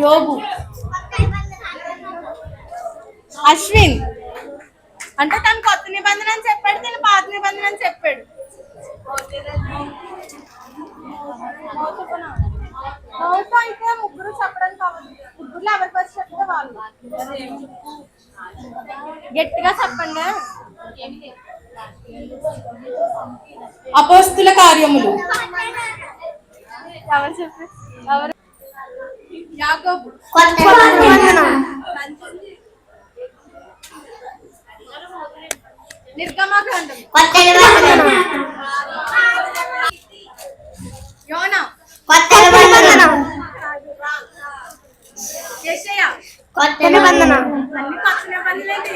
యోగు. అశ్విన్ అంటే తను కొత్త నిబంధన అని చెప్పాడు, తను పాత నిబంధన అని చెప్పాడు. అయితే ముగ్గురు చెప్పడానికి కావాలి. ముగ్గురు ఎవరి ఫస్ట్ చెప్తే వాళ్ళు గట్టిగా చెప్పండి. అపోస్తుల కార్యములు. ఎవరు చెప్పు? ఎవరు? యాకోబు. నిర్గమకాండం. యోనా. యెషయా. కొత్త నిబంధన. అన్ని కొత్త నిబంధనలేంటి?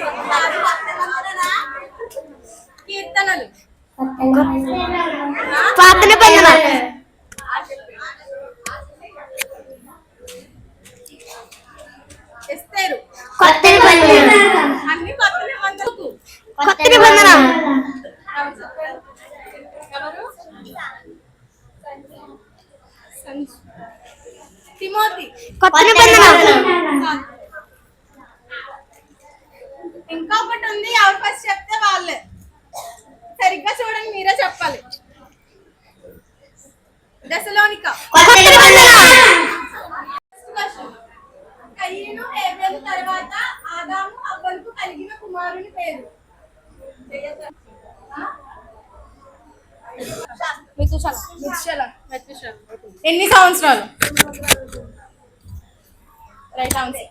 కీర్తనలు. పాత నిబంధన. ఎస్తేరు. కొత్త నిబంధన. అన్ని కొత్త నిబంధనలు. కొత్త నిబంధన. ఎవరు? తిమోతి. కొత్త నిబంధన. ఇంకా ఒకటి ఉంది, ఎవరు ఫస్ట్ చెప్తే వాళ్ళే. సరిగ్గా చూడండి, మీరే చెప్పాలి. దశలోనిక. కయీను హేబెలు తర్వాత ఆదాము హవ్వలకు కలిగిన కుమారుని పేరు. ఎన్ని సంవత్సరాలు? Right answer.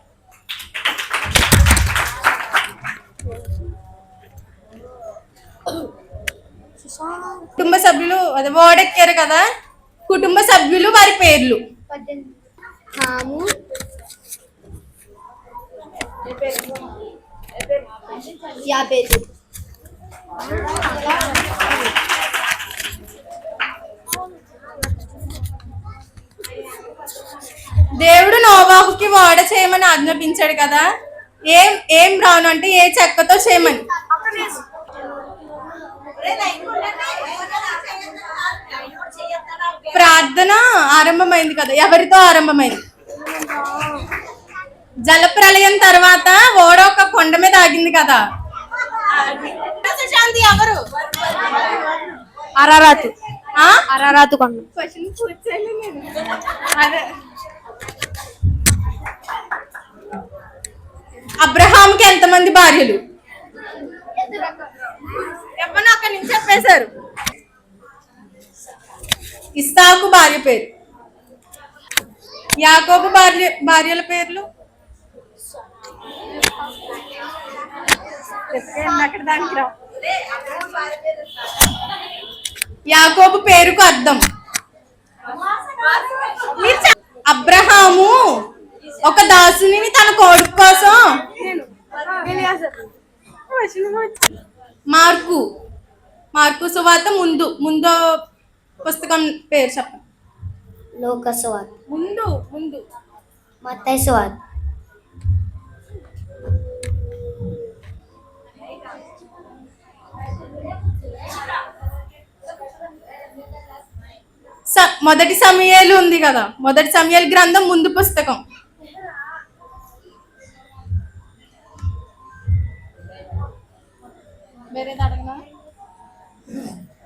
కుటుంబ సభ్యులు అదే ఓడెక్కారు కదా, కుటుంబ సభ్యులు వారి పేర్లు. హాము, యాబేదు. దేవుడు నోవాహుకి ఓడ చేయమని ఆజ్ఞాపించాడు కదా, ఏం రాను అంటే ఏ చెక్కతో చేయమని. ప్రార్థన ఆరంభమైంది కదా, ఎవరితో ఆరంభమైంది? జలప్రలయం తర్వాత ఓడ ఒక కొండ మీద ఆగింది కదా, శాంతి ఎవరు? అరారాతు. అరారాతు కొండ. అదే అబ్రహాంకి ఎంతమంది భార్యలు? చెప్పండి, అక్కడి నుంచి చెప్పేశారు. ఇస్సాకు భార్య పేరు. యాకోబు భార్యల పేర్లు. యాకోబు పేరుకు అర్థం. అబ్రహాము ఒక దాసుని తన కొడుకు కోసం. మార్కు సువార్త ముందు పుస్తకం పేరు చెప్పండి. లోక సువార్త. ముందు మత్తయి సువార్త. మొదటి సమూయేలు ఉంది కదా, మొదటి సమూయేలు గ్రంథం ముందు పుస్తకం.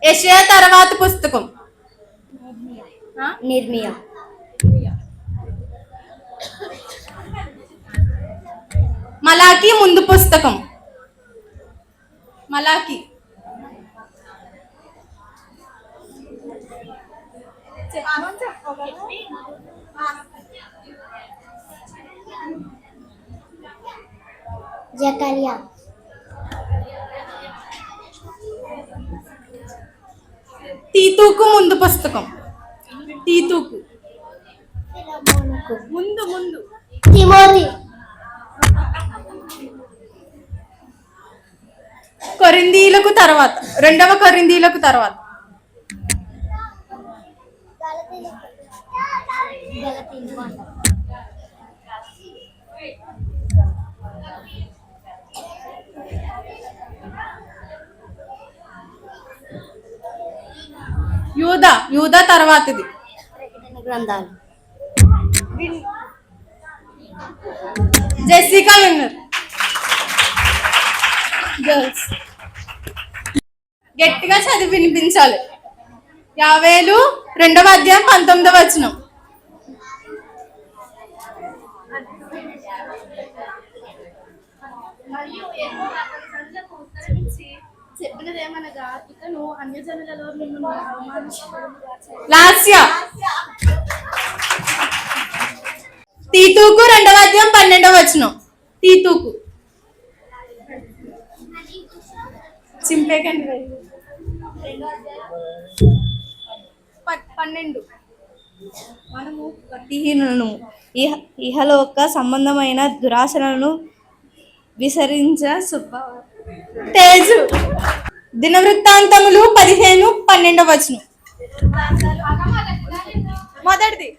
యెషయా తర్వాత పుస్తకం. నిర్మియా. మలాకి ముందు పుస్తకం. మలాకి. జకర్యా. తీతుకు ముందు పుస్తకం. తీతుకు ముందు తిమోతి. కొరింథీయులకు తర్వాత, రెండవ కొరింథీయులకు తర్వాత. యూదా తర్వాతది. గ్రంథాలు జెసికా విన్నర్. గర్ల్స్ గట్టిగా చదివి వినిపించాలి. యావేలు 2వ అధ్యాయం 19వ వచనం. మరియు యెహోవా అతని సంఘటనకు ఉత్తరమిచ్చి చెప్పినదేమనగా, ఇకను అన్యజనులలో మిమ్మల్ని అవమానించబడునుగా చేయును. లాస్య తీతుకు 2వ అధ్యాయం 12వ వచనం. తీతుకు చింపేకండి 12. మనము భక్తిహీనులను ఇహలోక సంబంధమైన దురాశలను విసరించ తేజు దినవృత్తాంతములు 15:12 వచనం. మొదటిది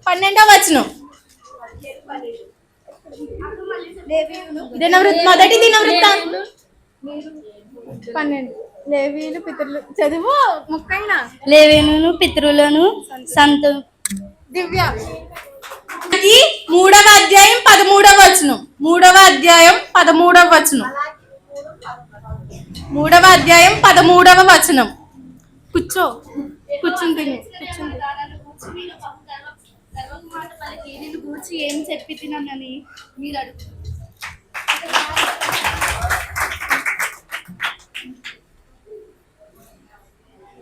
12వ వచనం. మొదటి దినవృత్తాంతం 12. లేవీయులు పితరులు చదువు ముఖ్యంగా లేవీయులను పితరులను సంత దివ్య 3వ అధ్యాయం 13వ వచనం. 3వ అధ్యాయం 13వ వచనం. 3వ అధ్యాయం 13వ వచనం. కూర్చుంది. నన్ను గూర్చి మీరు గర్వపు మాట పలికి, నిన్ను గూర్చి ఏం చెప్పి తినని మీరు అడుగుతారు.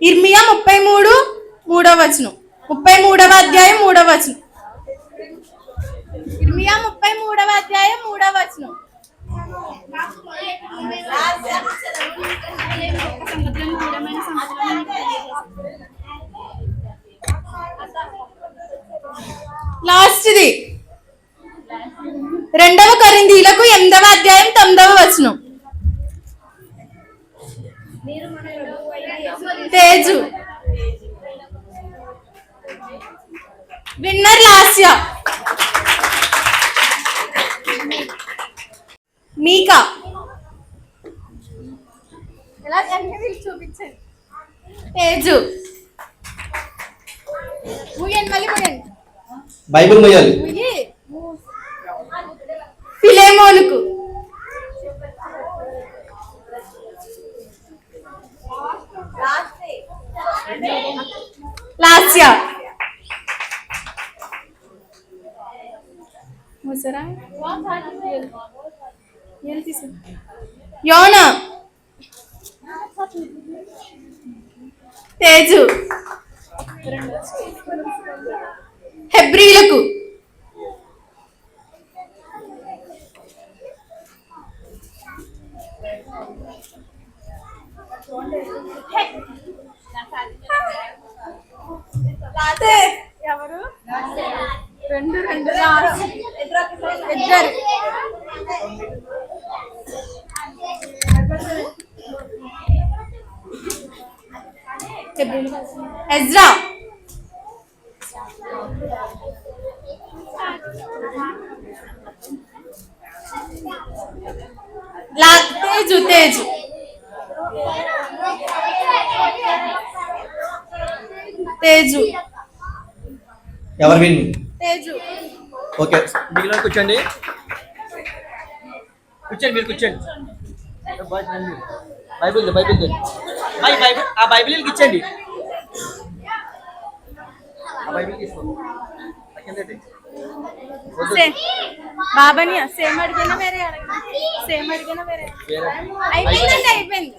ఇర్మియా 33:3వ వచనం. 33వ అధ్యాయం 3వ వచనం. ఇర్మియా 33వ అధ్యాయం 3వ వచనం. నాకు మొదలైన ఒక్క సముద్రం దూరమైన సముద్రం నీకు తెలియజేస్తాను. లాస్ట్ది 2వ కొరింథీయులకు 8వ అధ్యాయం 9వ వచనం. తేజు విన్నర్ లాస్య. మీకా ఎలా చూపించండి. తేజు ముయ్యండి, మళ్ళీ ముయ్యండి. బైబిల్ మొయ్యాలి. ఫిలేమోనుకు లాస్య. యోనా తేజు హెబ్రీలకు ఎవరు 2 ఇద్దరు ఎజ్రా తేజు తేజు ఎవరు విన్? తేజు ఓకే, మిగిలిన కూర్చోండి. మీరు కూర్చోండి. బైబిల్ ఆ బైబిల్ ఇచ్చండి. ఆ బైబిల్ తీసుకోండి. బాబాని సేమ్ అడిగినా వేరే అయిపోయిందండి. అయిపోయింది.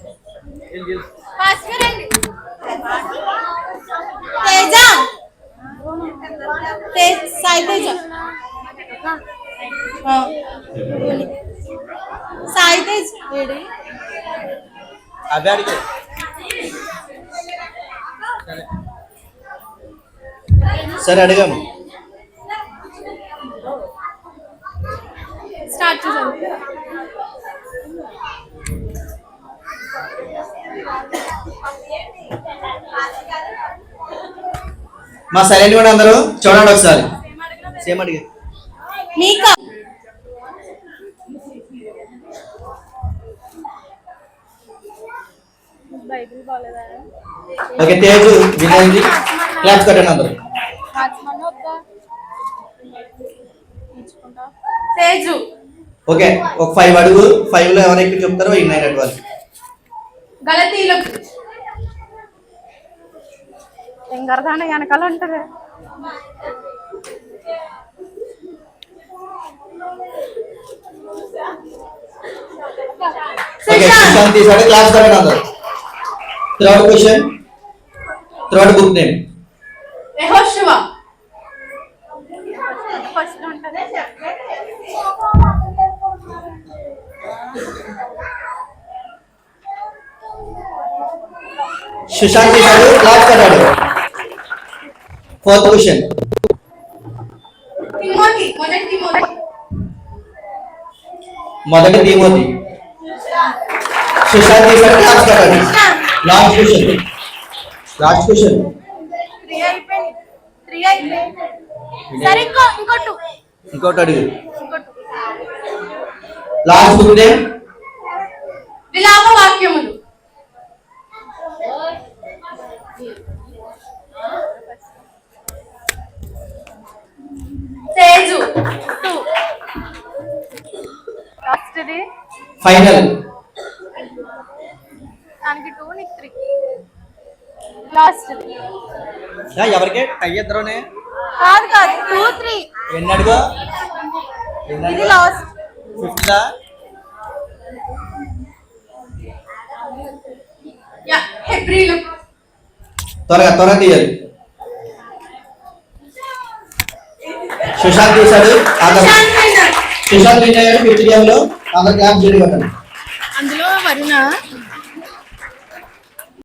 ఫాస్ట్ రండి. సాయి తేజ సాయి తేజ్ అదే అడిగే. సరే అడిగాము. స్టార్ట్ చేసాను. మా సైలెంట్ కూడా అందరూ చూడండి ఒకసారి. సేమ్ అడిగే. మీకా ఓకే, తేజు విన్ అయింది. క్లాప్స్ కట్టండి అందరూ. తేజు. ఓకే, ఒక 5 అడుగు 5 లో ఎవరు ఎక్కువ చెప్తారో ఇగ్నైట్ వాళ్ళు. గలతీలు. ఎంగరదాన వెనకాల ఉంటుంది. ఓకే, సుశాంత్ తీసాడు. క్లాప్స్ కట్టండి అందరూ. Third question, third book name. యెహోషువ. ఫస్ట్ ఉంటుంది. సుశాంత్ తీసాడు. క్లాప్స్ కట్టాడు. Fourth question. తిమోతి. మొదటి తిమోతి. మొదటి తిమోతి. సుశాంత్ తీసాడు. క్లాప్స్ కట్టాడు. Last question. Last question. 3 అయిపోయింది. 3 అయిపోయింది. సరే ఇంకోటి ఇంకోటి అడుగు. Last book name. విలాప వాక్యములు. తేజు. లాస్ట్ది ఫైనల్. దానికి 2 నీకు 3. లాస్ట్ది ఎవరికే అయ్యిద్దరునే కాదు 2 3. ఎన్ని అడుగు? ఇది లాస్ట్. 5th. హెబ్రీలు. త్వరగా తీయాలి. సుశాంత్ తీశాడు. సుశాంత్ విన్ అయ్యాడు 5th గేమ్ లో. అందరు క్లాప్ చేయడం. అందులో వరుణ